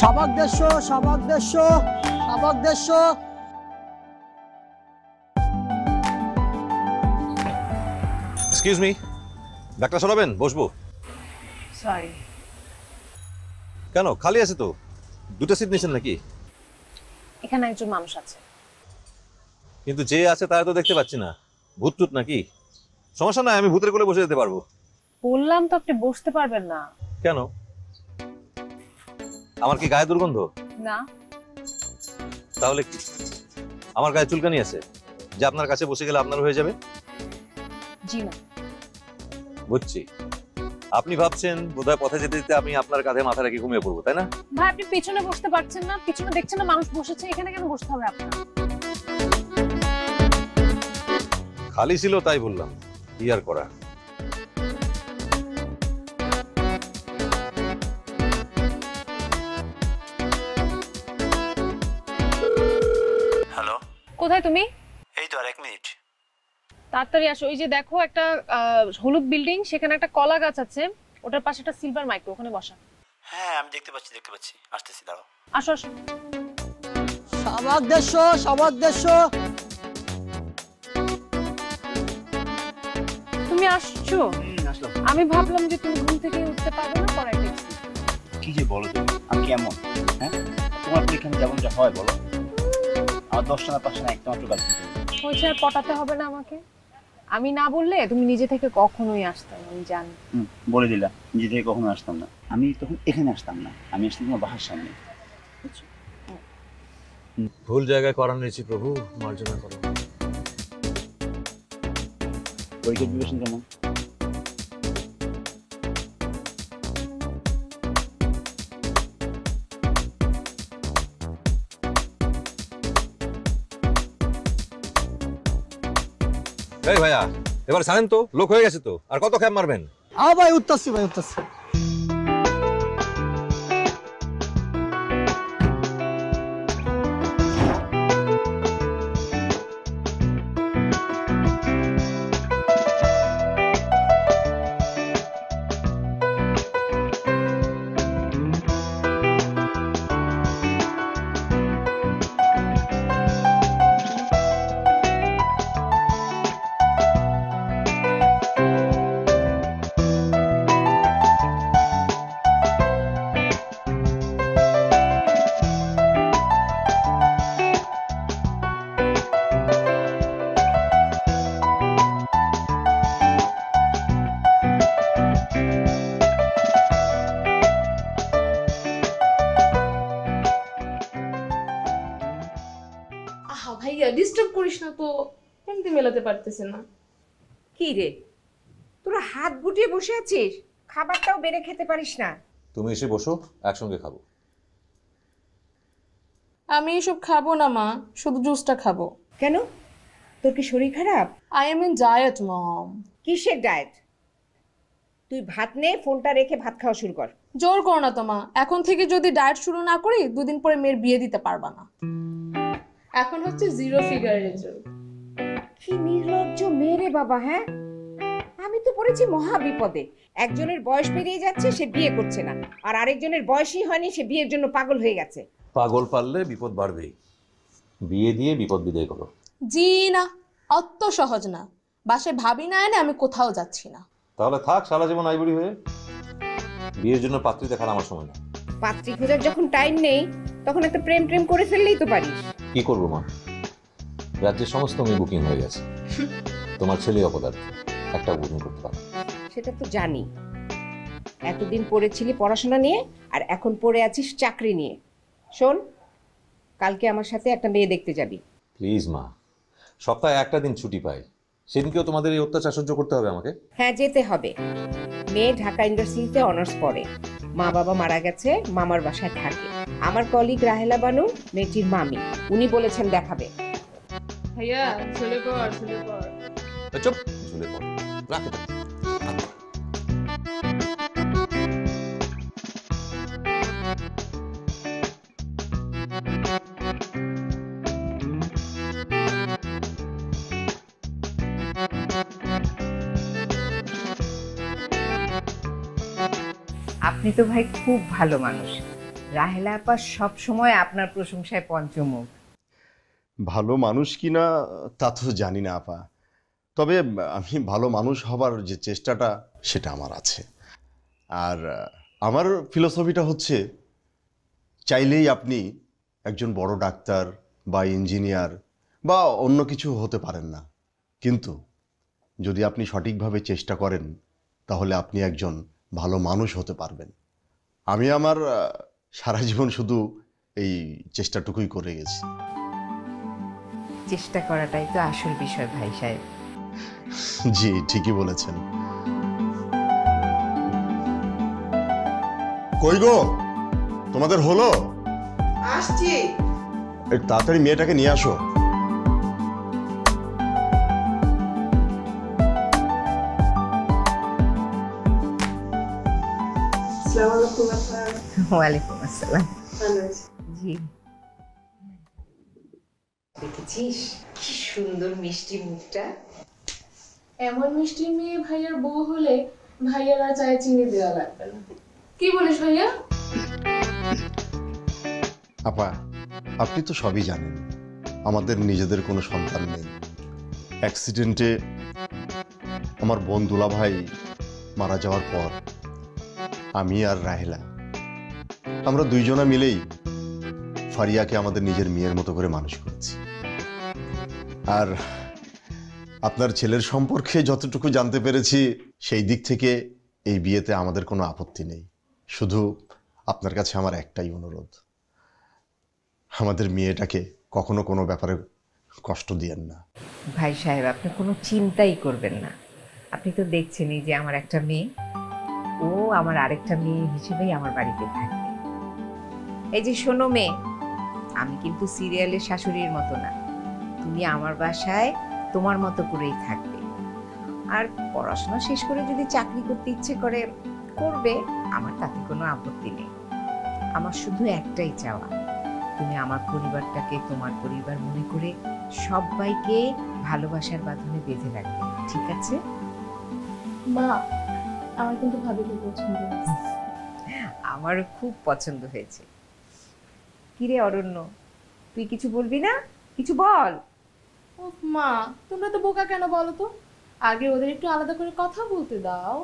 সবাক দেড়শো, সবাক দেড়শো, সবাক দেড়শো। এক্সকিউজ মি, ডাক্তার সরাবেন? বসবো। সরি। কেন, খালি আছে তো, দুটো সিট নিয়েছেন নাকি? এখানে একজন মানুষ আছে। কিন্তু যে আছে তারা তো দেখতে পাচ্ছি না, ভূত টুত নাকি? সমস্যা নাই, আমি ভূতের কোলে বসে যেতে পারবো। বললাম তো আপনি বসতে পারবেন না। কেন, আমার কি গায়ে দুর্গন্ধ? না। তাহলে কি, আমার গায়ে চুলকানি আছে যে আপনার কাছে বসে গেলে আপনার হয়ে যাবে? জি না। বুঝছি, আপনি ভাবছেন বোধহয় পথে যেতে যেতে আমি আপনার কাঁধে মাথা রেখে ঘুমিয়ে পড়বো, তাই না? ভাই আপনি পেছনে বসতে পারছেন না? পিছনে দেখছেন না মানুষ বসেছে, এখানে কেন বসতে হবে আপনার? খালি ছিল তাই বললাম, কি আর করা। হ্যালো, কোথায় তুমি? এই তো আর 1 মিনিট। তাড়াতাড়ি আসো। ওই যে দেখো একটা হলুদ বিল্ডিং, সেখানে একটা কলা গাছ আছে, ওটার পাশে একটা সিলভার মাইক্রো, ওখানে বসা। হ্যাঁ আমি দেখতে পাচ্ছি, আসতেছি, দাঁড়াও। আসো আসো। সবাক দেড়শো, সবাক দেড়শো। তুমি আসছো? আসলাম। আমি ভাবলাম যে তুমি ঘুম থেকে উঠতে পারবে না, পরে দেখছি। কি যে বলো তুমি, আমি কেমন? হ্যাঁ, তোমার পরীক্ষা যেমন যা হয় বলো। আমার 10টা না 5টা না একটা মাত্র কাজ করতে হবে। হয়েছে, আর পটাতে হবে না আমাকে। আমি না বললে তুমি নিজে থেকে কখনোই আসতে না, আমি জানি। বলে দিলা, নিজে থেকে কখনো আসতাম না। আমি তখন এখানে আসতাম না, আমি আসতাম তোমার বাসার সামনে। ভুল জায়গায় করান নিয়েছি প্রভু, মার্জনা করো। পরীক্ষার প্রিপারেশন কেমন? এই ভাইয়া, এবার ছাড়েন তো, লোক হয়ে গেছে তো, আর কত খ্যাপ মারবেন? ভাই উঠতেছি, ভাই উঠতেছি। ভাইয়া ডিস্টার্ব করিস না তো, এমনি মেলাতে পারতেছে না। কি রে, তোরা হাত গুটিয়ে বসে আছিস, খাবারটাও বেড়ে খেতে পারিস না? তুমি এসে বসো, একসঙ্গে খাবো। আমি এসব খাবো না মা, শুধু জুসটা খাবো। কেন, তোর কি শরীর খারাপ? আই এম ইন ডায়েট মম। কিসের ডায়েট? তুই ভাত নে, ফোনটা রেখে ভাত খাওয়া শুরু কর। জোর করো না তো মা, এখন থেকে যদি ডায়েট শুরু না করি 2 দিন পরে মেয়ের বিয়ে দিতে পারবা না। এখন হচ্ছে 0 ফিগারের জন্য। কি নির্লজ্জ মেয়ে বাবা। হ্যাঁ, আমি তো পড়েছি মহা বিপদে। একজনের বয়স পেরিয়ে যাচ্ছে, সে বিয়ে করছে না, আর আরেকজনের বয়সই হয়নি, সে বিয়ের জন্য পাগল হয়ে গেছে। পাগল পারলে বিপদ বাড়বেই, বিয়ে দিয়ে বিপদ বিদায় করো। জি না, অত সহজ না। বাসায় ভাবি না এনে আমি কোথাও যাচ্ছি না। তাহলে থাক সারা জীবন আইবুড়ি হয়ে। বিয়ের জন্য পাত্রী দেখার আমার সময় না। পাত্রী খোঁজার যখন টাইম নেই, তখন একটা প্রেম প্রেম করে ফেললেই তো পারিস। কি করবো মা, রাজ্যের সমস্ত মেয়ে বুকিং হয়ে গেছে, তোমার ছেলে অপদার্থ, একটা বুকিং করতে পারো। সেটা তো জানি, এতদিন পড়েছিলি পড়াশোনা নিয়ে, আর এখন পড়ে আছিস চাকরি নিয়ে। শোন, কালকে আমার সাথে একটা মেয়ে দেখতে যাবি। প্লিজ মা, সপ্তাহে একটা দিন ছুটি পাই, সেদিনকেও তোমাদের এই অত্যাচার সহ্য করতে হবে আমাকে? হ্যাঁ, যেতে হবে। মেয়ে ঢাকা ইউনিভার্সিটিতে অনার্স পড়ে, মা বাবা মারা গেছে, মামার বাসায় থাকে। আমার কলিগ রাহেলা বানু মেয়েটির মামি, উনি বলেছেন দেখাবে। ভাইয়া ঝুলে পড়, ঝুলে পড়। চুপ, ঝুলে পড়, রাখো। আপনি তো ভাই খুব ভালো মানুষ, রাহেলা আপা সব সময় আপনার প্রশংসায় পঞ্চমুখ। ভালো মানুষ কিনা তা তো জানি না আপা, তবে আমি ভালো মানুষ হবার যে চেষ্টাটা সেটা আমার আছে। আর আমার ফিলোসফিটা হচ্ছে, চাইলেই আপনি একজন বড় ডাক্তার বা ইঞ্জিনিয়ার বা অন্য কিছু হতে পারেন না, কিন্তু যদি আপনি সঠিকভাবে চেষ্টা করেন তাহলে আপনি একজন ভালো মানুষ হতে পারবেন। আমি আমার সারা জীবন শুধু এই চেষ্টাটুকুই করে গেছি। চেষ্টা করাটাই তো আসল বিষয় ভাই সাহেব। জি, ঠিকই বলেছেন। কই গো, তোমাদের হলো? আসছি। একটু তাড়াতাড়ি মেয়েটাকে নিয়ে আসো। আসসালামু আলাইকুম আপা। ওয়ালাইকুম আসসালাম। ভালো আছি। জি, দেখেছিস কি সুন্দর মিষ্টি মুখটা। এমন মিষ্টি মেয়ে ভাইয়ার বউ হলে ভাইয়ার আর চায়ে চিনি দেওয়া লাগবে না। কি বলিস ভাইয়া? আপা, আপনি তো সবই জানেন, আমাদের নিজেদের কোনো সন্তান নেই। অ্যাক্সিডেন্টে আমার বোন দুলাভাই মারা যাওয়ার পর আমি আর রাহেলা, আমরা দুইজনা মিলেই ফারিয়াকে আমাদের নিজের মেয়ের মতো করে মানুষ করেছি। আর আপনার ছেলের সম্পর্কে যতটুকু জানতে পেরেছি, সেই দিক থেকে এই বিয়েতে আমাদের কোনো আপত্তি নেই। শুধু আপনার কাছে আমার একটাই অনুরোধ, আমাদের মেয়েটাকে কখনো কোনো ব্যাপারে কষ্ট দিয়েন না। ভাই সাহেব, আপনি কোনো চিন্তাই করবেন না। আপনি তো দেখছেনই যে আমার একটা মেয়ে, ও আমার আরেকটা মেয়ে হিসেবেই আমার বাড়িতে থাকবে। এই যে শোনো মেয়ে, আমি কিন্তু সিরিয়ালের শাশুড়ির মতো না। তুমি আমার বাসায় তোমার মতো করেই থাকবে। আর পড়াশোনা শেষ করে যদি চাকরি করতে ইচ্ছে করে করবে, আমার তাতে কোনো আপত্তি নেই। আমার শুধু একটাই চাওয়া, তুমি আমার পরিবারটাকে তোমার পরিবার মনে করে সবাইকে ভালোবাসার বাঁধনে বেঁধে রাখবে, ঠিক আছে? মা, আমার কিন্তু ভাবিকে পছন্দ হয়েছে। আমারও খুব পছন্দ হয়েছে। কিরে অরণ্য, তুই কিছু বলবি না? কিছু বল। উফ মা, তোমরা তো বোকা কেন বলো তো? আগে ওদের একটু আলাদা করে কথা বলতে দাও।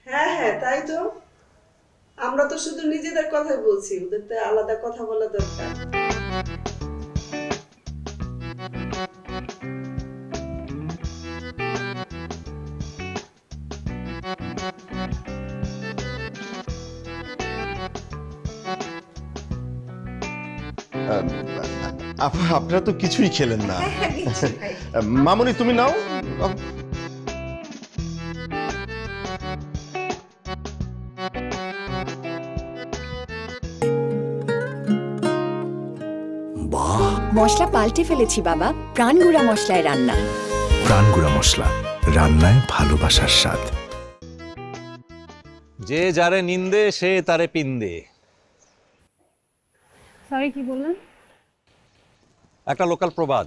হ্যাঁ হ্যাঁ, তাই তো। আমরা তো শুধু নিজেদের কথাই বলছি, ওদের তো আলাদা কথা বলা দরকার। আপা, আপনারা তো কিছুই খেলেন না। মামুনি, তুমি নাও। মশলা পাল্টে ফেলেছি বাবা, প্রাণগুড়া মশলায় রান্না। প্রাণগুড়া মশলা, রান্নায় ভালোবাসার স্বাদ। যে যারে নিন্দে সে তারে পিন্দে। সরি, কি বললেন? একটা লোকাল প্রবাদ।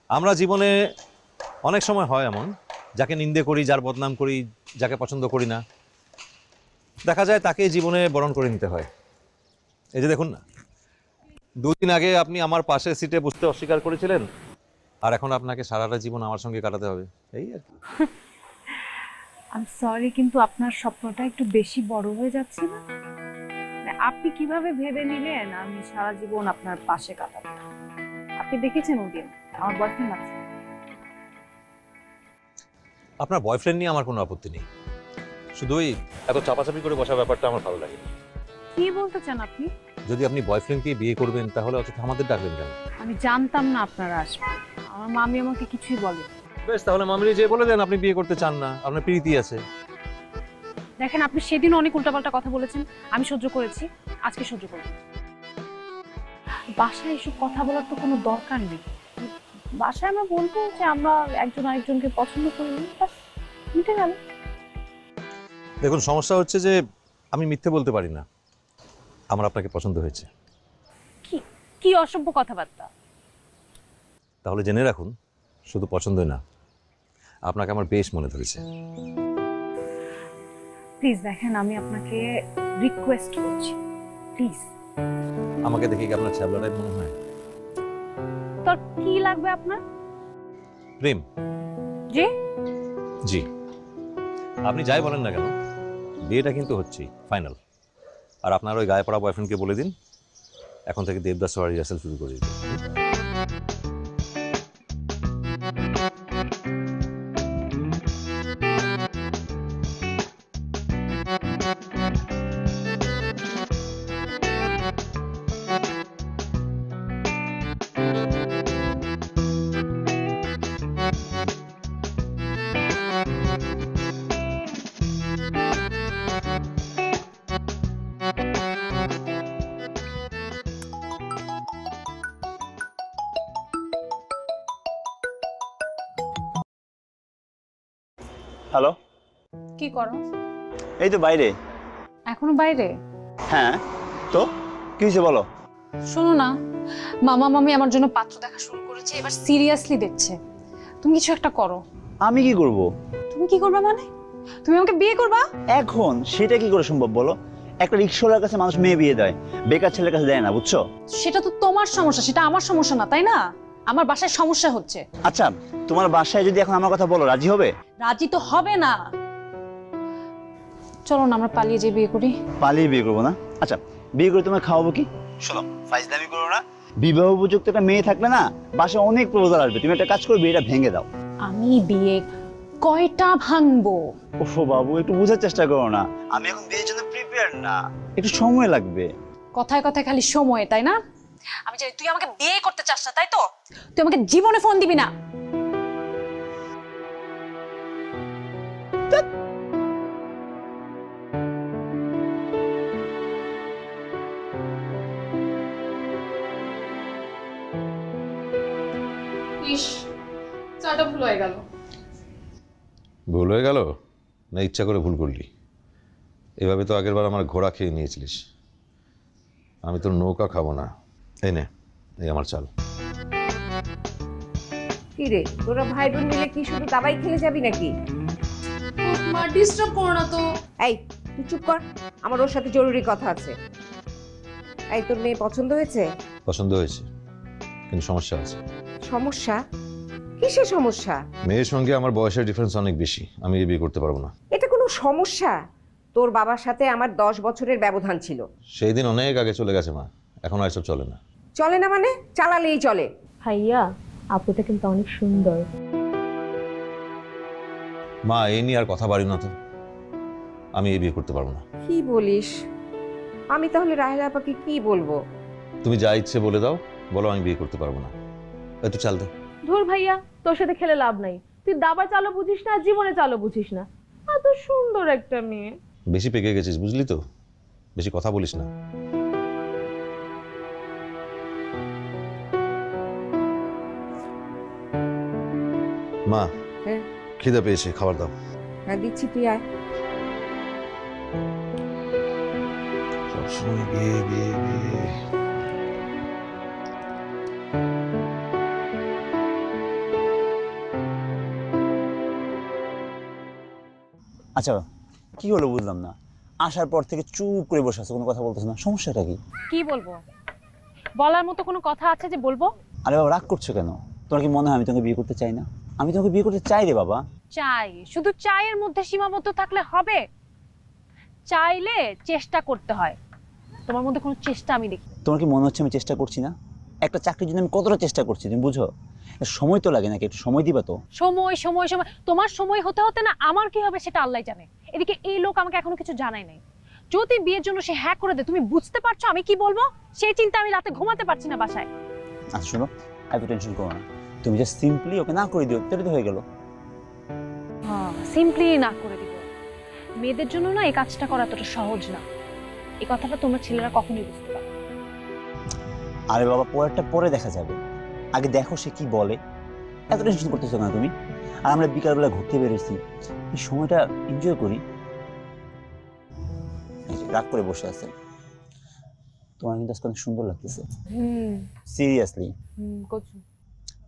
আমরা জীবনে অনেক সময় হয় এমন, যাকে নিন্দে করি, যার বদনাম করি, যাকে পছন্দ করি না, দেখা যায় তাকে জীবনে বরণ করে নিতে হয়। এই যে দেখুন না, 2 দিন আগে আপনি আমার পাশের সিটে বসতে অস্বীকার করেছিলেন, আর এখন আপনাকে সারাটা জীবন আমার সঙ্গে কাটাতে হবে, এই আর কি। আই সরি, কিন্তু আপনার স্বপ্নটা একটু বেশি বড় হয়ে যাচ্ছে না? মানে আপনি কিভাবে ভেবে নিলেন আমি সারা জীবন আপনার পাশে কাটাবো? আপনি দেখেছেন ওদিন আমার বয়ফ্রেন্ড আছে। আপনার বয়ফ্রেন্ড নিয়ে আমার কোনো আপত্তি নেই, শুধু ওই এত চাপাচাপি করে বসা ব্যাপারটা আমার ভালো লাগে। কি বলতে চান আপনি? যদি আপনি বয়ফ্রেন্ডকে বিয়ে করবেন তাহলে অথচ আমাদের ডাকবেন কেন? আমি জানতাম না আপনারা আসবেন, আমার মামি আমাকে কিছুই বলে। বেশ, তাহলে মামিরি যে বলে দেন আপনি বিয়ে করতে চান না, আপনার প্রীতি আছে। দেখেন, আপনি সেদিন অনেক উল্টাপাল্টা কথা বলেছেন, আমি সহ্য করেছি, আজকে সহ্য করব। বাসায় এসব কথা বলার তো কোনো দরকার নেই। বাসায় আমরা বলবো যে আমরা একজন আরেকজনকে পছন্দ করি, ব্যাস মিটে গেল। দেখুন, সমস্যা হচ্ছে যে আমি মিথ্যে বলতে পারি না, আমার আপনাকে পছন্দ হয়েছে। কি কি অসভ্য কথাবার্তা! তাহলে জেনে রাখুন, শুধু পছন্দই না, আপনাকে আমার বেশ মনে ধরেছে। প্লিজ দেখেন, আমি আপনাকে রিকোয়েস্ট করছি, প্লিজ। আমাকে দেখে কি আপনার ছ্যাবলা টাইপ মনে হয়? তোর কি লাগবে আপনার? প্রেম। জি জি, আপনি যাই বলেন না কেন, বিয়েটা কিন্তু হচ্ছেই, ফাইনাল। আর আপনার ওই গায়ে পড়া বয়ফ্রেন্ডকে বলে দিন এখন থেকে দেবদাস সোয়ার রিহার্সাল শুরু করে দিতে। হ্যালো, কি করো? এই তো বাইরে। এখনো বাইরে? হ্যাঁ, তো কি হয়েছে বলো? শোনো না, মামা মামি আমার জন্য পাত্র দেখা শুরু করেছে, এবার সিরিয়াসলি দেখছে। তুমি কিছু একটা করো। আমি কি করব? তুমি কি করবে মানে? তুমি আমাকে বিয়ে করবা? এখন সেটা কি করে সম্ভব বলো? একটা রিক্সাওয়ালার কাছে মানুষ মেয়ে বিয়ে দেয়, বেকার ছেলের কাছে দেয় না, বুঝছো? সেটা তো তোমার সমস্যা, সেটা আমার সমস্যা না, তাই না? আমার বাসায় সমস্যা হচ্ছে। আচ্ছা, তোমার বাসায় যদি এখন আমার কথা বলো, রাজি হবে? রাজি তো হবে না। চলো না আমরা পালিয়ে যেয়ে বিয়ে করি। পালিয়ে বিয়ে করবো না? আচ্ছা, বিয়ে করে তোমার খাওয়াবো কি? শোনো, ফাইজলামি করো না। বিবাহ উপযুক্ত একটা মেয়ে থাকলে না, বাসায় অনেক প্রপোজাল আসবে। তুমি একটা কাজ করে বিয়েটা ভেঙে দাও। আমি বিয়ে কয়টা ভাঙবো? ওফো বাবু, একটু বোঝার চেষ্টা করো না। আমি এখন বিয়ের জন্য প্রিপেয়ার না, একটু সময় লাগবে। কথায় কথায় খালি সময়, তাই না? আমি জানি তুই আমাকে বিয়ে করতে চাস না, তাই তো? তুই আমাকে জীবনে ফোন দিবি না। ইস, চাটা ভুল হয়ে গেল। ভুল হয়ে গেল না ইচ্ছা করে ভুল করলি? এভাবে তো আগেরবার আমার ঘোড়া খেয়ে নিয়েছিলিস। আমি তোর নৌকা খাবো না। এই নে, এই আমার চাল। কি রে, তোরা ভাই বোন মিলে কি শুধু দাবাই খেলে যাবি নাকি? মা ডিস্টার্ব করো না তো। এই তুই চুপ কর, আমার ওর সাথে জরুরি কথা আছে। এই তোর মেয়ে পছন্দ হয়েছে? পছন্দ হয়েছে, কিন্তু সমস্যা আছে। সমস্যা? কিসের সমস্যা? মেয়ের সঙ্গে আমার বয়সের ডিফারেন্স অনেক বেশি, আমি এই বিয়ে করতে পারবো না। এটা কোনো সমস্যা? তোর বাবার সাথে আমার 10 বছরের ব্যবধান ছিল। সেই দিন অনেক আগে চলে গেছে মা, এখন আর এসব চলে না। চলে না মানে? চালালেই চলে। ভাইয়া, আপুটা কিন্তু অনেক সুন্দর। মা, এই নিয়ে আর কথা বাড়ি না তো, আমি এই বিয়ে করতে পারবো না। কি বলিস? আমি তাহলে রাহেলা আপাকে কি বলবো? তুমি যা ইচ্ছে বলে দাও, বলো আমি বিয়ে করতে পারবো না। একটু চাল দে। ধুর ভাইয়া, তোর সাথে খেলে লাভ নাই। তুই দাবা চালও বুঝিস না, জীবনে চালও বুঝিস না। এত সুন্দর একটা মেয়ে। বেশি পেকে গেছিস বুঝলি তো, বেশি কথা বলিস না। মা, হ্যাঁ খিদে পেয়েছে, খাবার দাও। হ্যাঁ দিচ্ছি, তুই আয়। সবসময় বিয়ে বিয়ে বিয়ে। আচ্ছা, কি হলো বুঝলাম না। আসার পর থেকে চুপ করে বসে আছে, কোনো কথা বলতেছ না। সমস্যাটা কি? কি বলবো? বলার মতো কোনো কথা আছে যে বলবো? আরে বাবা, রাগ করছো কেন? তোমার কি মনে হয় আমি তোমাকে বিয়ে করতে চাই না? আমি তোমাকে বিয়ে করতে চাই রে বাবা। চাই? শুধু চায়ের মধ্যে সীমাবদ্ধ থাকলে হবে? চাইলে চেষ্টা করতে হয়। তোমার মধ্যে কোনো চেষ্টা আমি দেখি। তোমার কি মনে হচ্ছে আমি চেষ্টা করছি না? একটা চাকরির জন্য আমি কতটা চেষ্টা করছি তুমি বুঝো? সময় তো লাগে নাকি? একটু সময় দিবা তো। সময় সময় সময় তোমার সময় হতে হতে না আমার কি হবে সেটা আল্লাহ জানে। এদিকে এই লোক আমাকে এখনো কিছু জানাই নাই। যদি বিয়ের জন্য সে হ্যাঁ করে দেয়, তুমি বুঝতে পারছো আমি কি বলবো? সেই চিন্তা আমি রাতে ঘুমাতে পারছি না বাসায়। আচ্ছা শোনো, এত টেনশন করো না। তুমি জাস্ট সিম্পলি ওকে না করে দিও, তাহলে তো হয়ে গেল। হ্যাঁ, সিম্পলি না করে দিব। মেয়েদের জন্য না এই কাজটা করা এতটা সহজ না। এই কথাটা তোমরা ছেলেরা কখনোই বুঝতে পারো। আরে বাবা, পরেরটা পরে দেখা যাবে, আগে দেখো সে কি বলে। এত টেনশন করতেছো না তুমি? আর আমরা বিকালবেলা ঘুরতে বেরোছি, এই সময়টা এনজয় করি। রাগ করে বসে আছে, তোমার কিন্তু আজকে অনেক সুন্দর লাগতেছে। সিরিয়াসলি। কচু।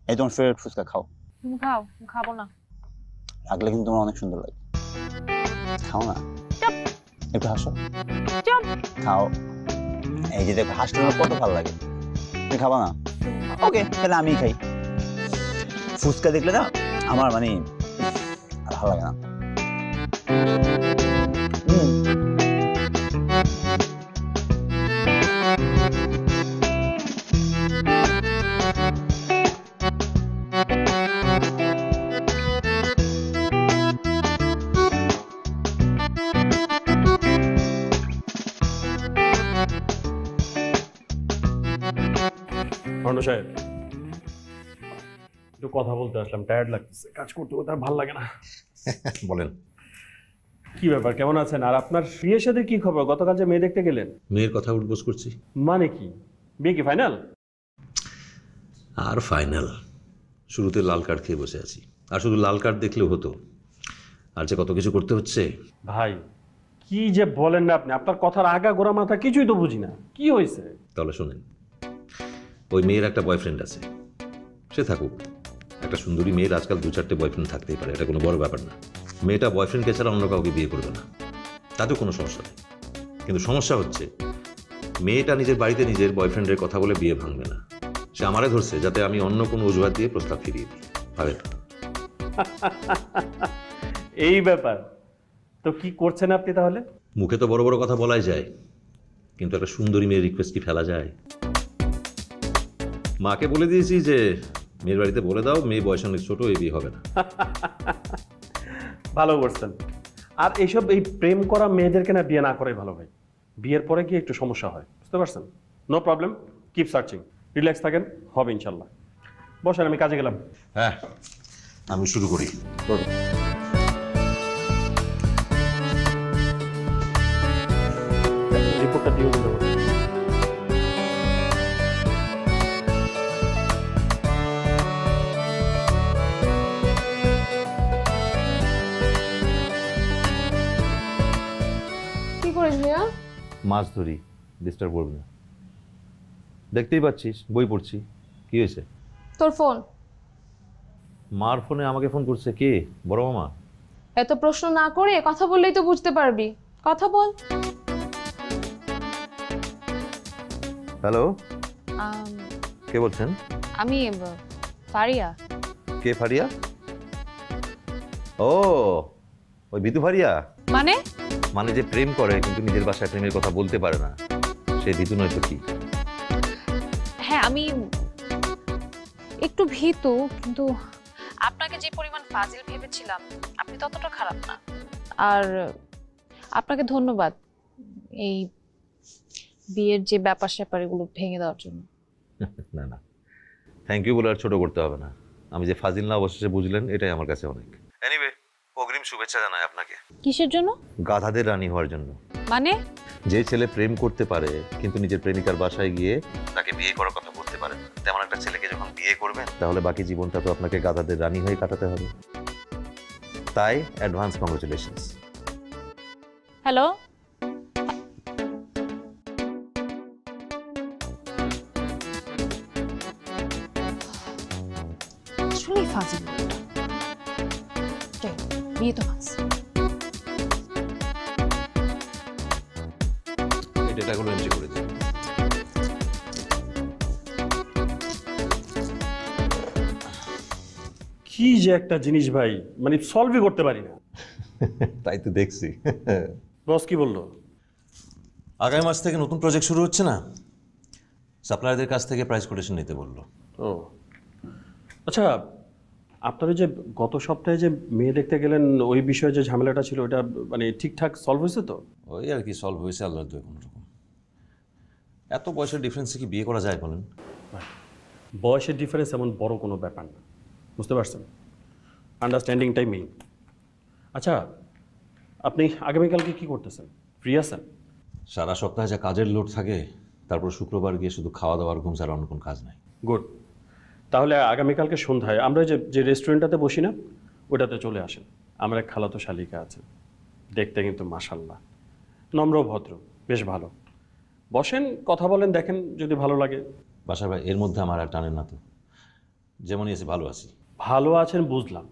এই তোমার ফেভারিট ফুচকা খাও। তুমি খাও। খাবো না। রাখলে কিন্তু তোমার অনেক সুন্দর লাগে। খাও না, একটু হাসো। খাও। এই যে দেখো হাঁসটা আমার কত ভালো লাগে, তুমি খাবা না? ওকে, তাহলে আমি খাই। ফুচকা দেখলে না আমার মানে আর ভালো লাগে না। খন্ড সাহেব, একটু কথা বলতে আসলাম, টায়ার্ড লাগতেছে, কাজ করতে করতে আর ভালো লাগে না। বলেন, কি ব্যাপার, কেমন আছেন? আর আপনার বিয়ের সাথে কি খবর? গতকাল যে মেয়ে দেখতে গেলেন। মেয়ের কথা উঠবোস করছি মানে কি, বিয়ে কি ফাইনাল? আর ফাইনাল? শুরুতে লাল কার্ড খেয়ে বসে আছি, আর শুধু লাল কার্ড দেখলেও হতো, আর যে কত কিছু করতে হচ্ছে। ভাই কি যে বলেন না আপনি, আপনার কথার আগা গোড়া মাথা কিছুই তো বুঝি না, কি হয়েছে? তাহলে শোনেন, ওই মেয়ের একটা বয়ফ্রেন্ড আছে, সে থাকুক। একটা সুন্দরী মেয়ের আজকাল 2-4টে বয়ফ্রেন্ড থাকতেই পারে, এটা কোনো বড় ব্যাপার না। মেয়েটা বয়ফ্রেন্ডকে ছাড়া অন্য কাউকে বিয়ে করবে না, তাতেও কোনো সমস্যা নেই। কিন্তু সমস্যা হচ্ছে মেয়েটা নিজের বাড়িতে নিজের বয়ফ্রেন্ডের কথা বলে বিয়ে ভাঙবে না। সে আমারে ধরছে যাতে আমি অন্য কোনো অজুহাত দিয়ে প্রস্তাব ফিরিয়ে দিই। ভাবেন এই ব্যাপার, তো কি করছেন আপনি তাহলে? মুখে তো বড় বড় কথা বলাই যায়, কিন্তু একটা সুন্দরী মেয়ের রিকোয়েস্ট কি ফেলা যায়? মাকে বলে দিয়েছি যে মেয়ের বাড়িতে বলে দাও মেয়ে বয়স অনেক ছোট, এই বিয়ে হবে না। ভালো করছেন। আর এইসব এই প্রেম করা মেয়েদেরকে না বিয়ে না করাই ভালো ভাই, বিয়ের পরে গিয়ে একটু সমস্যা হয়, বুঝতে পারছেন? No problem, keep searching, relax থাকেন, হবে ইনশাল্লাহ। বসেন, আমি কাজে গেলাম। হ্যাঁ, আমি শুরু করি। রিপোর্টটা দিয়ে দিতে হবে। কি করিস মিয়া? মাছ ধরি, ডিস্টার্ব করবে না। দেখতেই পাচ্ছিস বই পড়ছি। কি হয়েছে? তোর ফোন। মার ফোনে আমাকে ফোন করছে কে? বড় মামা? এত প্রশ্ন না করে কথা বললেই তো বুঝতে পারবি, কথা বল। হ্যালো, কে বলছেন? আমি ফারিয়া। কে ফারিয়া? ও, ওই বিদু ফারিয়া। মানে? মানে যে প্রেম করে কিন্তু নিজের বাসায় প্রেমের কথা বলতে পারে না, সে বিদু নয় তো কি? হ্যাঁ, আমি একটু ভীতু, কিন্তু আপনাকে যে পরিমাণ ফাজিল ভেবেছিলাম আপনি ততটা খারাপ না। আর আপনাকে ধন্যবাদ এই বিয়ের যে ব্যাপার স্যাপার এগুলো ভেঙে দেওয়ার জন্য। না না, থ্যাংক ইউ বলে আর ছোট করতে হবে না। আমি যে ফাজিল না অবশেষে বুঝলেন, এটাই আমার কাছে অনেক। এনিওয়ে, অগ্রিম শুভেচ্ছা জানাই আপনাকে। কিসের জন্য? গাধাদের রানী হওয়ার জন্য। মানে? যে ছেলে প্রেম করতে পারে কিন্তু নিজের প্রেমিকার বাসায় গিয়ে তাকে বিয়ে করার কথা বলতে পারে না, তেমন একটা ছেলেকে যখন বিয়ে করবেন তাহলে বাকি জীবনটা তো আপনাকে গাধাদের রানী হয়ে কাটাতে হবে। তাই অ্যাডভান্স কংগ্রেচুলেশনস। হ্যালো, আসলেই ফাজিল লোকটা। যাই, বিয়ে তো ফাঁস। এই ডেটাগুলো এন্ট্রি করে দিন। কি যে একটা জিনিস ভাই, মানে সলভই করতে পারি না। তাই তো দেখছি। বস কি বললো? আগামী মাস থেকে নতুন প্রজেক্ট শুরু হচ্ছে না, সাপ্লায়ারদের কাছ থেকে প্রাইস কোটেশন নিতে বললো। ও আচ্ছা, আপনারা যে গত সপ্তাহে যে মেয়ে দেখতে গেলেন ওই বিষয়ে যে ঝামেলাটা ছিল ওটা মানে ঠিকঠাক সলভ হয়েছে তো? ওই আর কি, সলভ হয়েছে আল্লাহর দয়ায় কোনো রকম। এত বয়সের ডিফারেন্সে কি বিয়ে করা যায় বলেন? বয়সের ডিফারেন্স এমন বড় কোনো ব্যাপার না, বুঝতে পারছেন? আন্ডারস্ট্যান্ডিংটাই মেইন। আচ্ছা, আপনি আগামীকালকে কি করতেছেন? ফ্রি আছেন? সারা সপ্তাহে যা কাজের লোড থাকে, তারপর শুক্রবার গিয়ে শুধু খাওয়া দাওয়ার ঘুম ছাড়া অন্য কোনো কাজ নাই। গুড, তাহলে আগামীকালকে সন্ধ্যায় আমরা যে রেস্টুরেন্টটাতে বসি না, ওটাতে চলে আসেন। আমার এক খালাতো শালিকা আছে, দেখতে কিন্তু মাশাল্লাহ, নম্র ভদ্র, বেশ ভালো। বসেন, কথা বলেন, দেখেন যদি ভালো লাগে। বাসার ভাই, এর মধ্যে আমার আর টানেন না তো, যেমনই আছে ভালো আছি। ভালো আছেন বুঝলাম,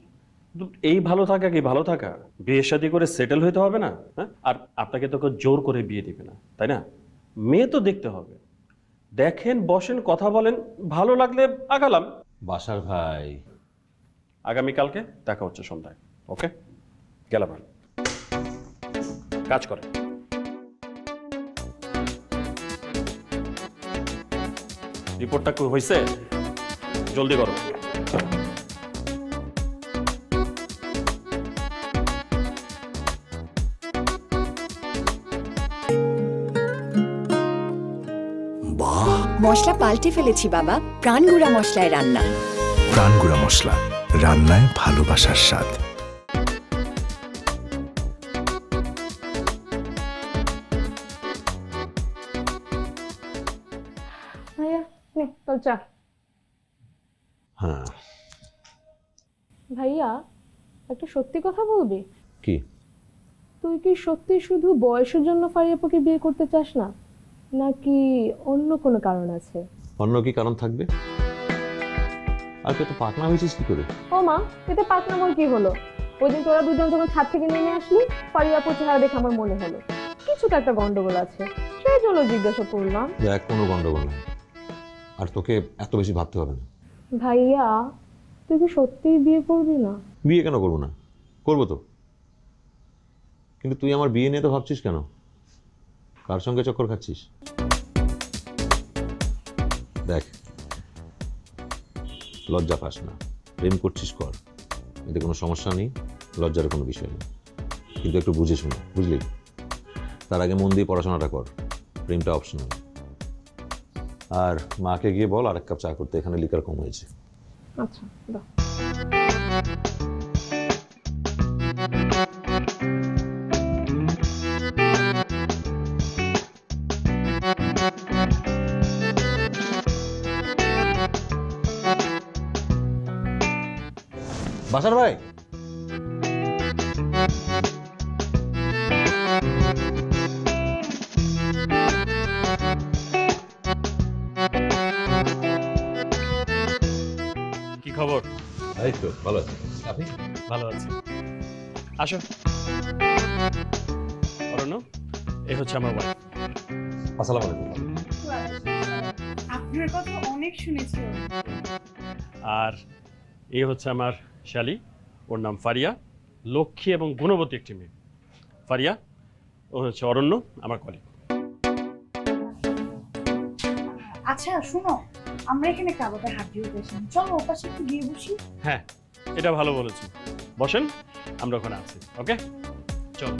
কিন্তু এই ভালো থাকা কি ভালো থাকা? বিয়ে শাদী করে সেটেল হইতে হবে না? হ্যাঁ, আর আপনাকে তো কেউ জোর করে বিয়ে দিবে না, তাই না? মেয়ে তো দেখতে হবে। দেখেন, বসেন, কথা বলেন, ভালো লাগলে আগালাম। বাসার ভাই, আগামীকালকে দেখা হচ্ছে সন্ধ্যায়। ওকে, গেলাম। কাজ করে। রিপোর্টটা কি হয়েছে? জলদি করো। মশলা পাল্টে ফেলেছি বাবা, প্রাণগুড়া মশলায় রান্না। প্রাণগুড়া মশলা, রান্নায় ভালোবাসার স্বাদ। ভাইয়া নে তোর চা। হ্যাঁ, ভাইয়া একটা সত্যি কথা বলবি? কি? তুই কি সত্যি শুধু বয়সের জন্য ফারিয়াপুকে বিয়ে করতে চাস না, নাকি অন্য কোনো কারণ আছে? অন্য কি কারণ থাকবে? আর তুই তো পাকনা হয়েছিস কি করে? ও মা, এতে পাকনামর কি হলো? ওই দিন তোরা দুজন যখন ছাদ থেকে নেমে আসলি, ফারিয়াপুর চেহারা দেখে আমার মনে হলো কিছু তো একটা গন্ডগোল আছে, সেই জন্য জিজ্ঞাসা করলাম। দেখ, কোনো গন্ডগোল নেই, আর তোকে এত বেশি ভাবতে হবে না। ভাইয়া তুই কি সত্যিই বিয়ে করবি না? বিয়ে কেন করবো না? করবো তো, কিন্তু তুই আমার বিয়ে নিয়ে তো ভাবছিস কেন? কার সঙ্গে চক্কর খাচ্ছিস? দেখ, লজ্জা পাস না, প্রেম করছিস কর, এতে কোনো সমস্যা নেই, লজ্জার কোনো বিষয় নেই, কিন্তু একটু বুঝে শুনে, বুঝলি? তার আগে মন দিয়ে পড়াশোনাটা কর, প্রেমটা অপশনাল। আর মাকে গিয়ে বল আরেক কাপ চা করতে, এখানে লিকার কম হয়েছে। আচ্ছা দাও। বাসার ভাই, কি খবর? এই তো ভালো আছি, আপনি? ভালো আছি। আসো। অরণ্য, এই হচ্ছে আমার ওয়াইফ। আসসালামু আলাইকুম। আপনার কথা অনেক শুনেছি। আর এই হচ্ছে আমার শালি, ওর নাম ফারিয়া, লক্ষ্মী এবং গুণবতী একটি মেয়ে। ফারিয়া, ও হচ্ছে অরণ্য, আমার কলিগ। আচ্ছা শুনো, আমরা এখানে কাবাবে হাত দিয়ে বসি, চলো ওপাশে একটু গিয়ে বসি। হ্যাঁ, এটা ভালো বলেছো। বসেন, আমরা ওখানে আছি। ওকে, চলো।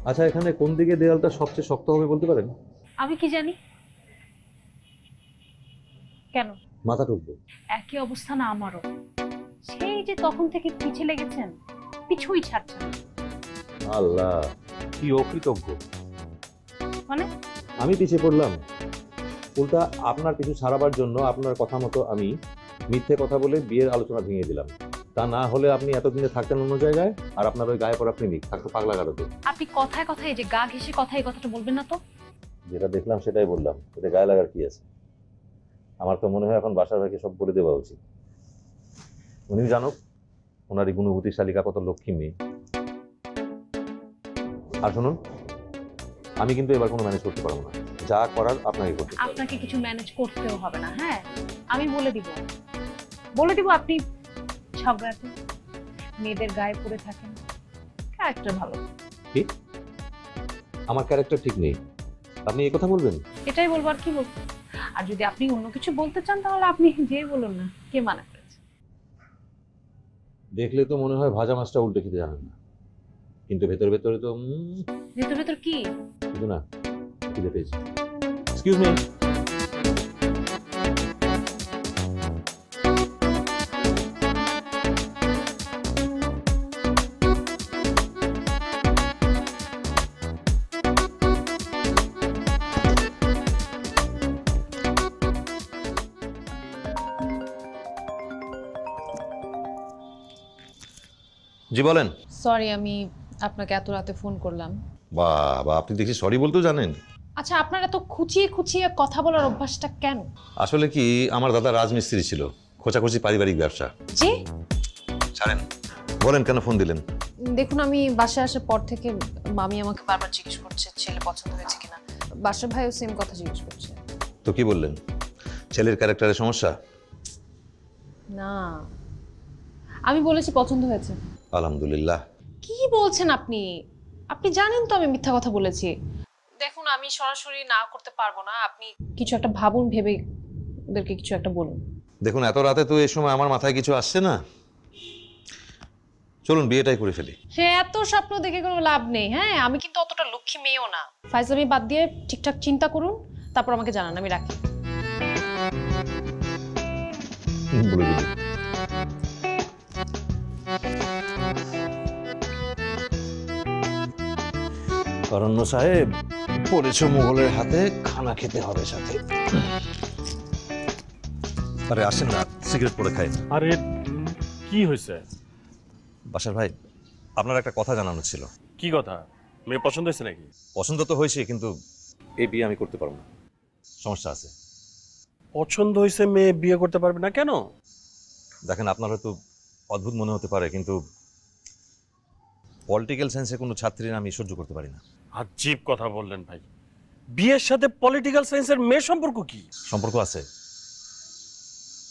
আচ্ছা, এখানে কোন দিকে দেয়ালটা সবচেয়ে শক্ত হবে বলতে পারেন? আমি কি জানি? কেন? মাথা টুকবো। একই অবস্থা না আমারও। সেই যে তখন থেকে পিছে লেগেছেন, পিছুই ছাড়ছেন। আল্লাহ, কি অকৃতজ্ঞ। মানে? আমি পিছিয়ে পড়লাম, উল্টা আপনার পিছু ছাড়াবার জন্য আপনার কথা মতো আমি মিথ্যে কথা বলে বিয়ের আলোচনা ভেঙে দিলাম। তা না হলে আপনি এতদিনে থাকতেন অন্য জায়গায়, আর আপনার ওই গায়ে পড়া প্রেমিক থাকতো পাগলা গারদে। আপনি কথায় কথায় এই যে গা ঘেঁষে কথা, এই কথাটা বলবেন না তো। যেটা দেখলাম সেটাই বললাম, এতে গায়ে লাগার কি আছে? আমার তো মনে হয় এখন বাসার ভাইকে সব বলে দেওয়া উচিত। উনি জানুক ওনার এই গুণবতী শালিকা কত লক্ষ্মী মেয়ে। আর শুনুন, আমি কিন্তু এবার কোনো ম্যানেজ করতে পারবো না, যা করার আপনাকে করতে হবে। আপনাকে কিছু ম্যানেজ করতেও হবে না। হ্যাঁ, আমি বলে দিব আপনি ঝগড়াতে মেয়েদের গায়ে পড়ে থাকেন। ক্যারেক্টার ভালো। কি? আমার ক্যারেক্টার ঠিক নেই, আপনি এই কথা বলবেন? এটাই বলবো, আর কি বলবো। আর যদি আপনি অন্য কিছু বলতে চান তাহলে আপনি যে বলুন না, কে মানা করেছে? দেখলে তো মনে হয় ভাজা মাছটা উল্টে খেতে জানেন না, কিন্তু ভেতরে ভেতরে তো ভেতর কি? কিছু না, খিদে পেয়েছি। Excuse me. জি বলেন। সরি, আমি আপনাকে এত রাতে ফোন করলাম। বাবা, আপনি দেখি সরি বলতেও জানেন। আচ্ছা, আপনার এত খুঁচিয়ে খুঁচিয়ে কথা বলার অভ্যাসটা কেন? আসলে কি, আমার দাদা রাজমিস্ত্রি ছিল, খোঁচাখুচি পারিবারিক ব্যবসা। জি, ছাড়েন, বলেন কেন ফোন দিলেন? দেখুন, আমি বাসায় আসার পর থেকে মামি আমাকে বারবার জিজ্ঞেস করছে ছেলে পছন্দ হয়েছে কিনা। বাসার ভাইও সেম কথা জিজ্ঞেস করছে। তো কি বললেন? ছেলের ক্যারেক্টারের সমস্যা? না, আমি বলেছি পছন্দ হয়েছে। আলহামদুলিল্লাহ। কি বলছেন আপনি? আপনি জানেন তো আমি মিথ্যা কথা বলেছি। দেখুন, আমি সরাসরি না করতে পারবো না। আপনি কিছু একটা ভাবুন, ভেবে ওদেরকে কিছু একটা বলুন। দেখুন, এত রাতে তো এই সময় আমার মাথায় কিছু আসছে না। চলুন বিয়েটাই করে ফেলি। হ্যাঁ, এত স্বপ্ন দেখে কোনো লাভ নেই। হ্যাঁ, আমি কিন্তু অতটা লক্ষ্মী মেয়েও না। ফাইজলামি বাদ দিয়ে ঠিকঠাক চিন্তা করুন, তারপর আমাকে জানান। আমি রাখি। বলে দিবি। অরণ্য সাহেব, পড়েছো মোগলের হাতে, খানা খেতে হবে সাথে। আরে আসেন না, সিগারেট পরে খাই। আরে কি হয়েছে? বাসার ভাই, আপনার একটা কথা জানানো ছিল। কি কথা? মেয়ে পছন্দ হয়েছে নাকি? পছন্দ তো হয়েছে, কিন্তু এই বিয়ে আমি করতে পারবো না, সমস্যা আছে। পছন্দ হয়েছে, মেয়ে বিয়ে করতে পারবে না কেন? দেখেন, আপনার হয়তো অদ্ভুত মনে হতে পারে, কিন্তু পলিটিক্যাল সায়েন্সে কোনো ছাত্রীর আমি সহ্য করতে পারি না। আজীব কথা বললেন ভাই। বিয়ের সাথে পলিটিক্যাল সায়েন্সের মেয়ের সম্পর্ক কি? সম্পর্ক আছে।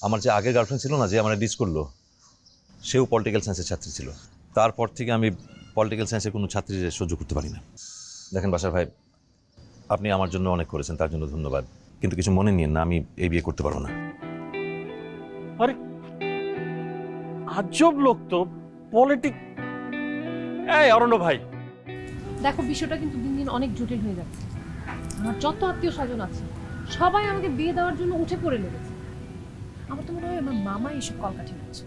আমার যে আগের গার্লফ্রেন্ড ছিল না, যে আমার ডিস করলো, সেও পলিটিক্যাল সায়েন্সের ছাত্রী ছিল। তারপর থেকে আমি পলিটিক্যাল সায়েন্সের কোনো ছাত্রীর সহ্য করতে পারি না। দেখেন বাসার ভাই, আপনি আমার জন্য অনেক করেছেন, তার জন্য ধন্যবাদ, কিন্তু কিছু মনে নিয়েন না, আমি এই বিয়ে করতে পারবো না। আরে আজব লোক তো, পলিটিক। এই অরণ্য ভাই, দেখো, বিষয়টা কিন্তু দিন দিন অনেক জটিল হয়ে যাচ্ছে। আমার যত আত্মীয় স্বজন আছে সবাই আমাকে বিয়ে দেওয়ার জন্য উঠে পড়ে লেগেছে। আমার তো মনে হয় আমার মামা এইসব কলকাঠি করছে।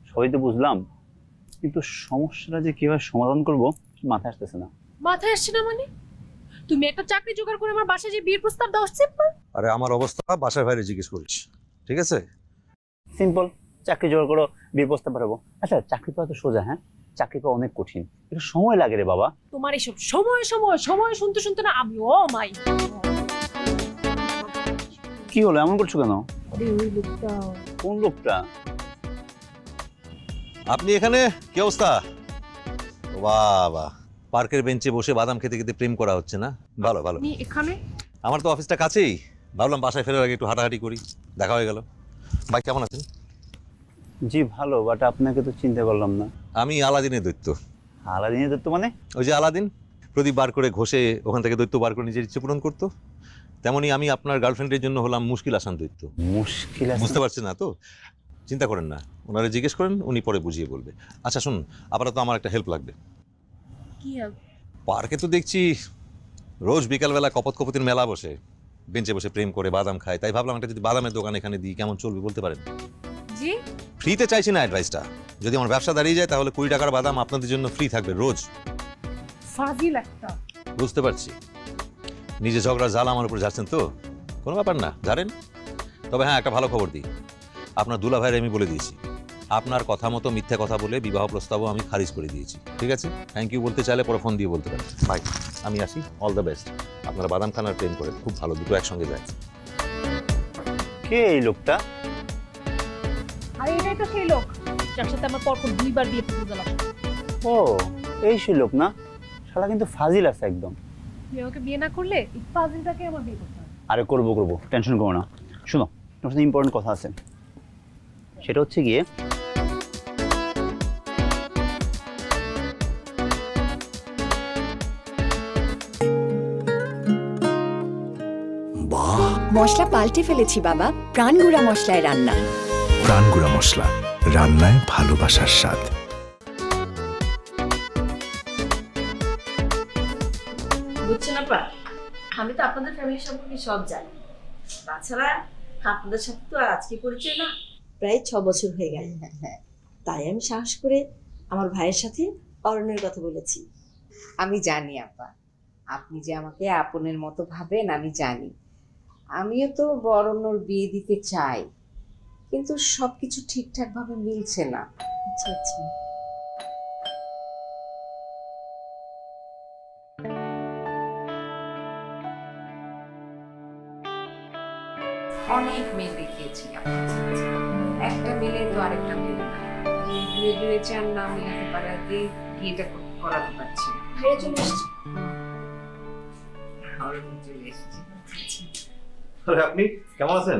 সবই তো বুঝলাম, কিন্তু সমস্যাটা যে কিভাবে সমাধান করব মাথায় আসতেছে না। মাথায় আসছে না মানে? তুমি একটা চাকরি জোগাড় করে আমার বাসায় যে বিয়ের প্রস্তাব দাও, সিম্পল। আরে আমার অবস্থা বাসার বাইরে জিজ্ঞেস করিস, ঠিক আছে? সিম্পল, চাকরি জোগাড় করো, বিয়ে প্রস্তাব পাঠাবো। আচ্ছা, চাকরি পাওয়া তো সোজা, হ্যাঁ? চাকরি পাওয়া অনেক কঠিন, একটু সময় লাগে রে বাবা। তোমার এইসব সময় সময় সময় শুনতে শুনতে না আমি ও মাই। কি হলো, এমন করছো কেন? ওই লোকটা। কোন লোকটা? আপনি এখানে? কি অবস্থা? বাবা, পার্কের বেঞ্চে বসে বাদাম খেতে খেতে প্রেম করা হচ্ছে না? ভালো ভালো। আপনি এখানে? আমার তো অফিসটা কাছেই, ভাবলাম বাসায় ফেরার আগে একটু হাঁটাহাঁটি করি, দেখা হয়ে গেল। ভাই কেমন আছেন? জি ভালো, বাট আপনাকে তো চিনতে পারলাম না। আমি আলাদিনের দৈত্য। আলাদিনের দৈত্য মানে? ওই যে আলাদিন প্রদীপ বার করে ঘষে ওখান থেকে দৈত্য বার করে নিজের ইচ্ছে পূরণ করতো, তেমনি আমি আপনার গার্লফ্রেন্ডের জন্য হলাম মুশকিল আসান দৈত্য। মুশকিল? বুঝতে পারছেন না তো? চিন্তা করেন না, ওনারা জিজ্ঞেস করেন, উনি পরে বুঝিয়ে বলবে। আচ্ছা শুনুন, আপাতত আমার একটা হেল্প লাগবে। কি হেল্প? পার্কে তো দেখছি রোজ বিকালবেলা কপত কপতির মেলা বসে, বেঞ্চে বসে প্রেম করে বাদাম খায়, তাই ভাবলাম একটা যদি বাদামের দোকান এখানে দিই কেমন চলবে বলতে পারেন? জি, ফ্রিতে চাইছি না অ্যাডভাইসটা, যদি আমার ব্যবসা দাঁড়িয়ে যায় তাহলে 20 টাকার বাদাম আপনাদের জন্য ফ্রি থাকবে রোজ। ফাজিল একটা। বুঝতে পারছি, নিজে ঝগড়ার জাল আমার উপর যাচ্ছেন তো, কোনো ব্যাপার না, জানেন। তবে হ্যাঁ, একটা ভালো খবর দিই, আপনার দুলা ভাইয়ের আমি বলে দিয়েছি, আপনার কথা মতো মিথ্যা কথা বলে বিবাহ প্রস্তাবও আমি খারিজ করে দিয়েছি। ঠিক আছে? থ্যাংক ইউ বলতে চাইলে পরে ফোন দিয়ে বলতে পারেন। ভাই আমি আসি, অল দ্য বেস্ট। আপনারা বাদাম খানার প্রেম করেন, খুব ভালো, দুটো একসঙ্গে যায়। কে এই লোকটা? আর এটাই তো সেই লোক যার সাথে আমার পরপর 2 বার বিয়ে প্রপোজাল আসে। ও, এই সেই লোক না? শালা কিন্তু ফাজিল আছে একদম। তুই আমাকে বিয়ে না করলে এই ফাজিলটাকে আমার বিয়ে করতে হবে। আরে করবো করবো, টেনশন করো না। শোনো, তোমার সাথে ইম্পর্টেন্ট কথা আছে, সেটা হচ্ছে গিয়ে মশলা পাল্টে ফেলেছি বাবা, প্রাণগুড়া মশলায় রান্না। প্রাণগুড়া মশলা, রান্নায় ভালোবাসার স্বাদ। বুঝছেন আপা, আমি তো আপনাদের ফ্যামিলি সম্পর্কে সব জানি। তাছাড়া আপনাদের সাথে তো আর আজকে পরিচয় না, প্রায় 6 বছর হয়ে গেল। তাই আমি সাহস করে আমার ভাইয়ের সাথে অরণ্যের কথা বলেছি। আমি জানি আপা, আপনি যে আমাকে আপনের মতো ভাবেন আমি জানি। আমিও তো অরণ্যর বিয়ে দিতে চাই, কিন্তু সবকিছু ঠিকঠাক ভাবে মিলছে না। আচ্ছা আচ্ছা। অনেক মেয়ে দেখিয়েছি আপনার কাছে। একটা মেলে তো আরেকটা মেলে না। দুয়ে দুয়ে চার না মেলাতে পারাতে বিয়েটা করাতে পারছি না। ভাইয়া চলে এসছে। চলে এসেছি। আপনি কেমন আছেন?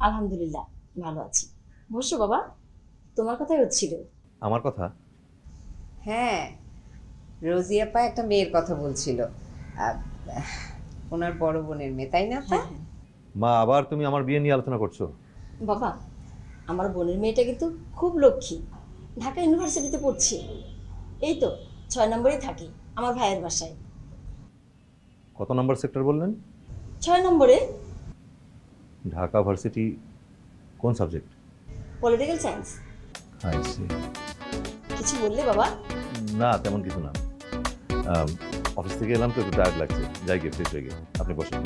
আলহামদুলিল্লাহ ভালো আছি। বসো বাবা, তোমার কথাই হচ্ছিল। আমার কথা? হ্যাঁ, রোজি আপা একটা মেয়ের কথা বলছিল, ওনার বড় বোনের মেয়ে, তাই না? মা, আবার তুমি আমার বিয়ে নিয়ে আলোচনা করছো? বাবা, আমার বোনের মেয়েটা কিন্তু খুব লক্ষ্মী, ঢাকা ইউনিভার্সিটিতে পড়ছে। এই তো 6 নম্বরে থাকি আমার ভাইয়ের বাসায়। কত নম্বর সেক্টর বললেন? 6 নম্বরে। ঢাকা ভার্সিটি কোন সাবজেক্ট? Political science. কিছু বললে বাবা? না, তেমন কিছু না। অফিস থেকে এলাম তো একটু টায়ার্ড লাগছে, যাই গিয়ে ফ্রেশ হয়ে গিয়ে। আপনি বসেন।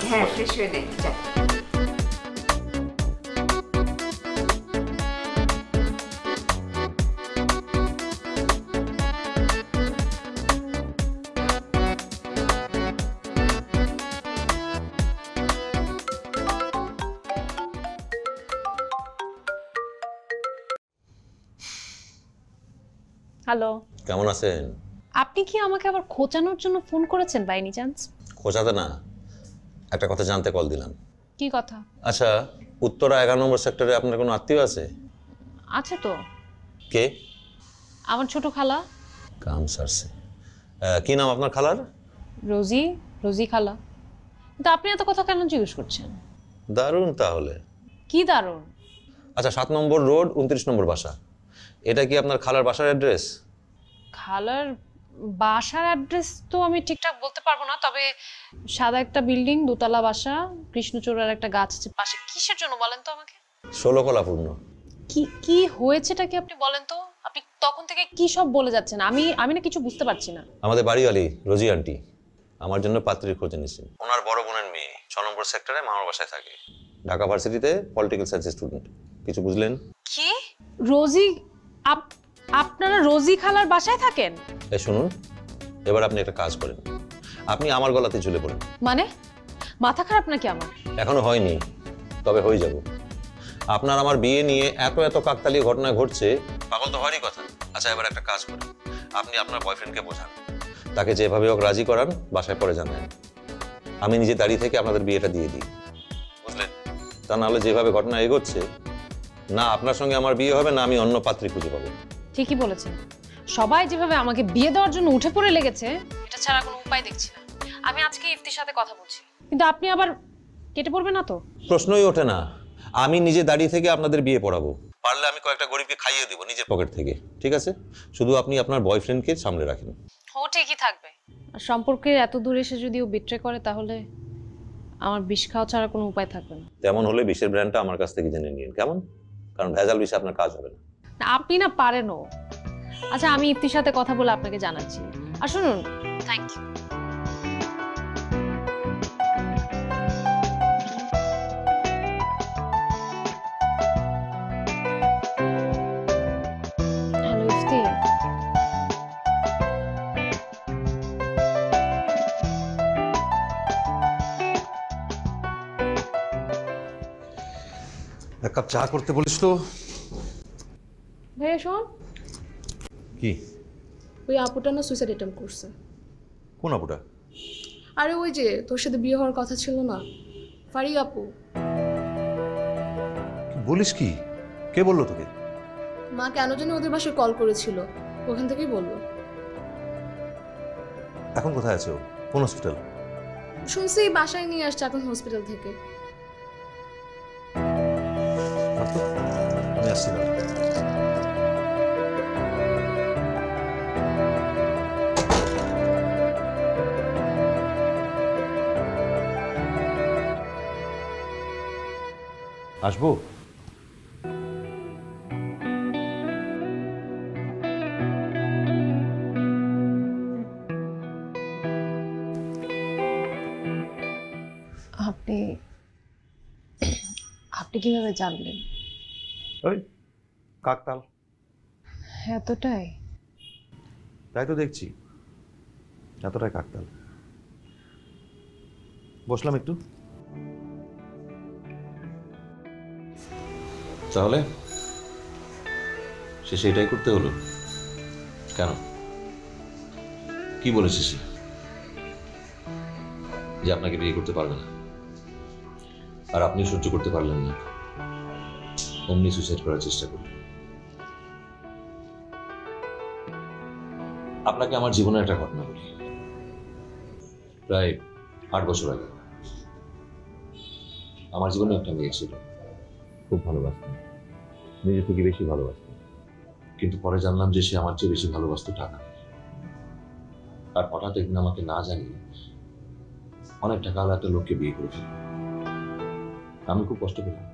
হ্যাঁ, ফ্রেশ হয়ে নেই। হ্যালো, কেমন আছেন? আপনি কি আমাকে আবার খোঁচানোর জন্য ফোন করেছেন বাই এনি চান্স? খোঁচাতে না, একটা কথা জানতে কল দিলাম। কি কথা? আচ্ছা, উত্তরা 11 নম্বর সেক্টরে আপনার কোনো আত্মীয় আছে? আছে তো। কে? আমার ছোট খালা। কাম সারছে। কি নাম আপনার খালার? রোজি, রোজি খালা। কিন্তু আপনি এত কথা কেন জিজ্ঞেস করছেন? দারুণ তাহলে। কি দারুণ? আচ্ছা, 7 নম্বর রোড 29 নম্বর বাসা, এটা কি আপনার খালার বাসার অ্যাড্রেস? খালার বাসার অ্যাড্রেস তো আমি ঠিকঠাক বলতে পারবো না, তবে সাদা একটা বিল্ডিং, 2 তলা বাসা, কৃষ্ণচূড়ার একটা গাছ আছে পাশে। কিসের জন্য বলেন তো আমাকে? 16 কলাপূর্ণ। কি কি হয়েছেটা কি আপনি বলেন তো? আপনি তখন থেকে কি সব বলে যাচ্ছেন, আমি না কিছু বুঝতে পারছি না। আমাদের বাড়িওয়ালি রোজি আন্টি আমার জন্য পাত্রীর খোঁজ নিয়েছেন। ওনার বড় বোনের মেয়ে 6 নম্বর সেক্টরে মামার বাসায় থাকে, ঢাকা ভার্সিটিতে পলিটিক্যাল সায়েন্স স্টুডেন্ট। কিছু বুঝলেন? কি? রোজি? আপনারা রোজি খালার বাসায় থাকেন? এই শুনুন, এবার আপনি একটা কাজ করেন, আপনি আমার গলাতে ঝুলে পড়েন। মানে মাথা খারাপ নাকি আমার? এখনো হয়নি, তবে হয়ে যাব। আপনার আমার বিয়ে নিয়ে এত এত কাকতালীয় ঘটনা ঘটছে, পাগল তো হওয়ারই কথা। আচ্ছা, এবার একটা কাজ করেন, আপনি আপনার বয়ফ্রেন্ডকে বোঝান, তাকে যেভাবে হোক রাজি করান, বাসায় পরে জানান। আমি নিজে দাঁড়িয়ে থেকে আপনাদের বিয়েটা দিয়ে দিই, বুঝলেন? তা নাহলে যেভাবে ঘটনা এগোচ্ছে, না আপনার সঙ্গে আমার বিয়ে হবে, না আমি অন্য পাত্রী খুঁজে পাবো। ঠিকই বলেছেন, সবাই যেভাবে আমাকে বিয়ে দেওয়ার জন্য উঠে পড়ে লেগেছে, এটা ছাড়া কোনো উপায় দেখছি না। আমি আজকে ইফতির সাথে কথা বলছি, কিন্তু আপনি আবার কেটে পড়বেন না তো? প্রশ্নই ওঠে না, আমি নিজে দাঁড়িয়ে থেকে আপনাদের বিয়ে পড়াবো। পারলে আমি কয়েকটা গরিবকে খাইয়ে দেবো নিজের পকেট থেকে, ঠিক আছে? শুধু আপনি আপনার বয়ফ্রেন্ডকে সামলে রাখেন। ও ঠিকই থাকবে। আর সম্পর্কে এত দূর এসে যদি ও বিট্রে করে, তাহলে আমার বিষ খাওয়া ছাড়া কোনো উপায় থাকবে না। তেমন হলে বিষের ব্র্যান্ডটা আমার কাছ থেকে জেনে নিন, কেমন? কারণ ভেজাল বিষে আপনার কাজ হবে না। আপনি না পারেনও। আচ্ছা, আমি ইফতির সাথে কথা বলে আপনাকে জানাচ্ছি। আর শুনুন, থ্যাংক ইউ। হ্যালো ইফতি। এক কাপ চা করতে বলিস তো। ভাইয়া শোন, কি? ওই আপুটা না সুইসাইড অ্যাটেম্প করছে। কোন আপুটা? আরে ওই যে তোর সাথে বিয়ে হওয়ার কথা ছিল না, ফারি আপু। বলিস কি? কে বললো তোকে? মা কেন জানি ওদের বাসায় কল করেছিল, ওখান থেকেই বললো। এখন কোথায় আছে ও? কোন হসপিটাল? শুনছি বাসায় নিয়ে আসছে এখন হসপিটাল থেকে। আমি আসছি না। আসবো? আপনি আপনি কিভাবে জানলেন? ওই কাকতাল। এতটাই? তাই তো দেখছি, এতটাই কাকতাল। বসলাম একটু। তাহলে সে সেটাই করতে হলো কেন? কি বলেছে সে? যে আপনাকে বিয়ে করতে পারবে না, আর আপনি সহ্য করতে পারলেন না, অমনি সুইসাইড করার চেষ্টা করলেন। আপনাকে আমার জীবনের একটা ঘটনা বলি। প্রায় 8 বছর আগে আমার জীবনে একটা মেয়ে ছিল, খুব ভালোবাসতাম, নিজে থেকে বেশি ভালোবাসতাম, কিন্তু পরে জানলাম যে সে আমার চেয়ে বেশি ভালোবাসতো টাকা। আর হঠাৎ একদিন আমাকে না জানিয়ে অনেক টাকা আলা একটা লোককে বিয়ে করে ফেলল। আমি খুব কষ্ট পেলাম,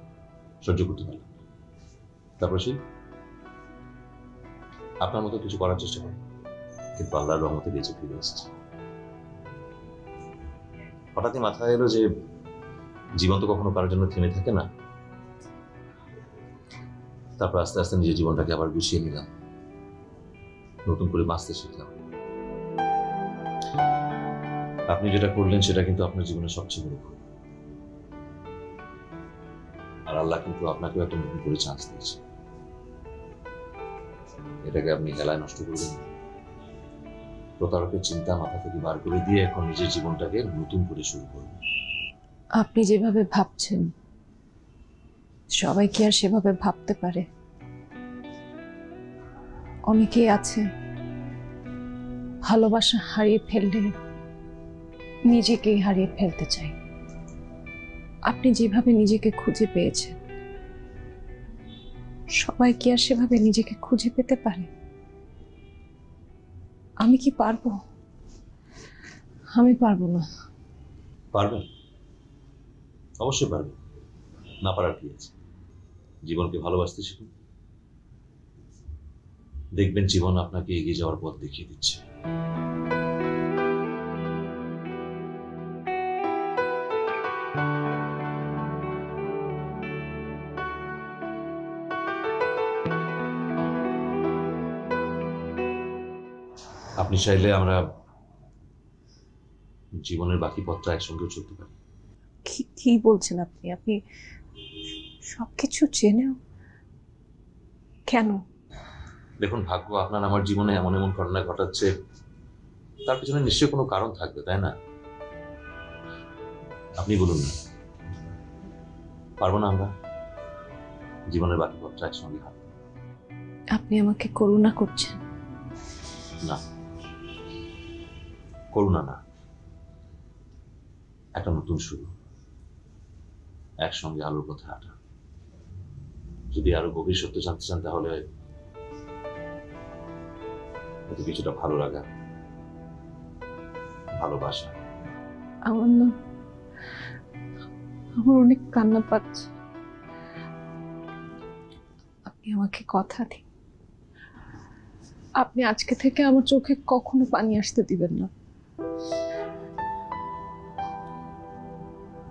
সহ্য করতে পারলাম না। তারপর সে আপনার মতো কিছু করার চেষ্টা করে, কিন্তু আল্লাহর রহমতে বেঁচে ফিরে এসেছে। হঠাৎই মাথায় এলো যে জীবন তো কখনো কারোর জন্য থেমে থাকে না। তারপর আস্তে আস্তে নিজের জীবনটাকে আবার গুছিয়ে নিলাম, নতুন করে বাঁচতে শিখলাম। আপনি যেটা করলেন সেটা কিন্তু আপনার জীবনের সবচেয়ে বড় ভুল। আর আল্লাহ কিন্তু আপনাকেও একটা নতুন করে চান্স দিয়েছে। এটাকে আপনি হেলায় নষ্ট করবেন না। প্রতারকের চিন্তা মাথা থেকে বার করে দিয়ে এখন নিজের জীবনটাকে নতুন করে শুরু করবেন। আপনি যেভাবে ভাবছেন সবাই কি আর সেভাবে ভাবতে পারে? অনেকেই আছে ভালোবাসা হারিয়ে ফেললে নিজেকেই হারিয়ে ফেলতে চাই। আপনি যেভাবে নিজেকে খুঁজে পেয়েছেন সবাই কি আর সেভাবে নিজেকে খুঁজে পেতে পারে? আমি কি পারবো? আমি পারবো না। পারবেন, অবশ্যই পারবেন, না পারার কি আছে? জীবনকে ভালোবাসতে শিখুন, দেখবেন জীবন আপনাকে এগিয়ে যাওয়ার পথ দেখিয়ে দিচ্ছে। আপনি চাইলে আমরা জীবনের বাকি পথটা একসঙ্গে চলতে পারি। কি বলছেন আপনি? আপনি সবকিছু জেনেও কেন? দেখুন, ভাগ্য আপনার আমার জীবনে এমন এমন ঘটনা ঘটাচ্ছে, তার পিছনে নিশ্চয়ই কোনো কারণ থাকবে, তাই না? আপনি বলুন না, পারবো না আমরা জীবনের বাকি পথটা একসঙ্গে হাঁটতে? আপনি আমাকে করুণা করছেন? না, করুণা না, একটা নতুন শুরু, একসঙ্গে আলোর পথে হাঁটা। যদি আরো গভীর সত্য জানতে চান তাহলে কিছুটা ভালো লাগা, ভালোবাসা। আমার না, আমার অনেক কান্না পাচ্ছে। আপনি আমাকে কথা দিন, আপনি আজকে থেকে আমার চোখে কখনো পানি আসতে দিবেন না।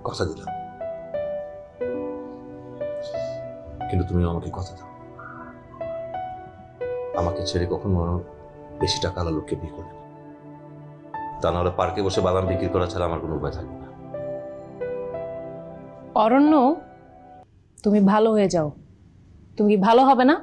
কথা দিলাম, কিন্তু তুমিও আমাকে কথা দাও, আমাকে ছেড়ে কখনো বেশি টাকা আলা লোককে বিয়ে করবে না। তা নাহলে পার্কে বসে বাদাম বিক্রি করা ছাড়া আমার কোনো উপায় থাকবে না। অরণ্য, তুমি ভালো হয়ে যাও। তুমি কি ভালো হবে না?